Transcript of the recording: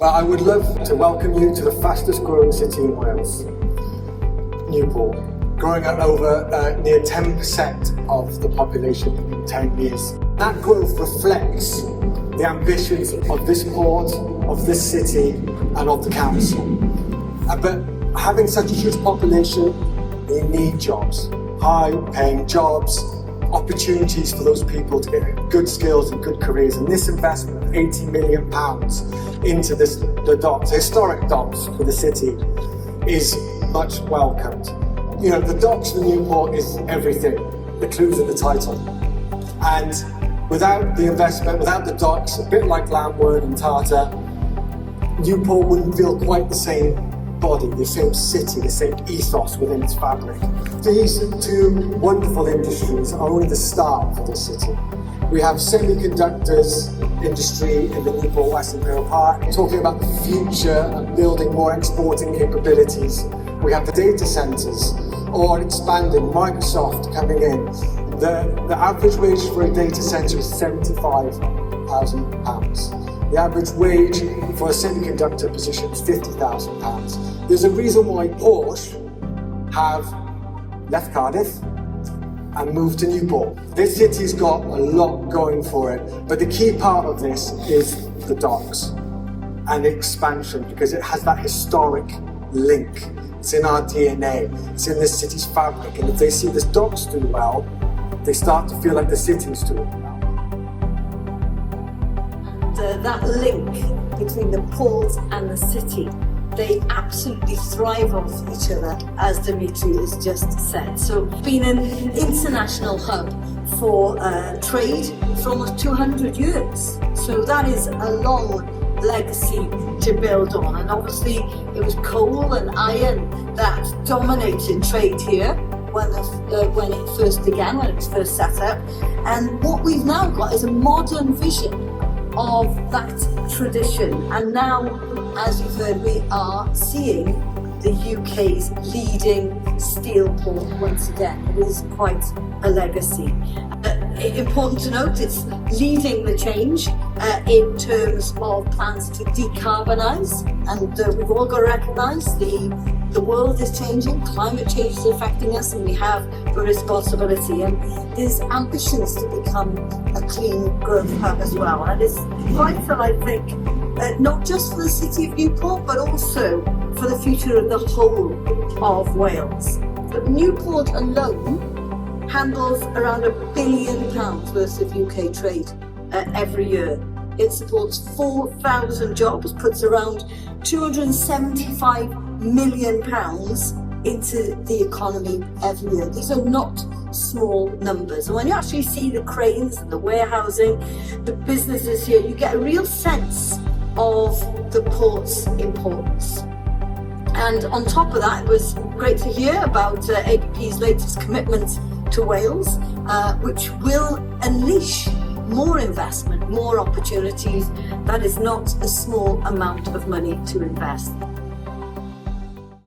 Well, I would love to welcome you to the fastest growing city in Wales, Newport, growing at over near 10% of the population in 10 years. That growth reflects the ambitions of this port, of this city and of the council. But having such a huge population, we need jobs, high-paying jobs, opportunities for those people to get good skills and good careers. And this investment of £80 million into the docks, historic docks for the city, is much welcomed. You know, the docks for Newport is everything. The clue's in the title. And without the investment, without the docks, a bit like Llanwern and Tartar, Newport wouldn't feel quite the same body, the same city, the same ethos within its fabric. These two wonderful industries are only the start for this city. We have semiconductors industry in the Newport West Imperial Park, talking about the future and building more exporting capabilities. We have the data centres, or expanding, Microsoft coming in. The average wage for a data centre is £75,000. The average wage for a semiconductor position is £50,000. There's a reason why Porsche have left Cardiff and moved to Newport. This city's got a lot going for it, but the key part of this is the docks and the expansion, because it has that historic link. It's in our DNA, it's in this city's fabric, and if they see this docks do well, they start to feel like the city's doing well. That link between the port and the city, they absolutely thrive off each other, as Dimitri has just said. So it's been an international hub for trade for almost 200 years. So that is a long legacy to build on. And obviously it was coal and iron that dominated trade here when it first began, when it was first set up. And what we've now got is a modern vision of that tradition. And now, as you've heard, we are seeing the UK's leading steel port once again. It is quite a legacy. Important to note, it's leading the change in terms of plans to decarbonise, and we've all got to recognise the world is changing, climate change is affecting us, and we have a responsibility, and there's ambitions to become a clean growth hub as well. And it's vital, I think, not just for the city of Newport, but also for the future of the whole of Wales. But Newport alone handles around £1 billion worth of UK trade every year. It supports 4,000 jobs, puts around £275 million into the economy every year. These are not small numbers. And when you actually see the cranes and the warehousing, the businesses here, you get a real sense of the port's importance. And on top of that, it was great to hear about ABP's latest commitment to Wales, which will unleash more investment, more opportunities. That is not a small amount of money to invest.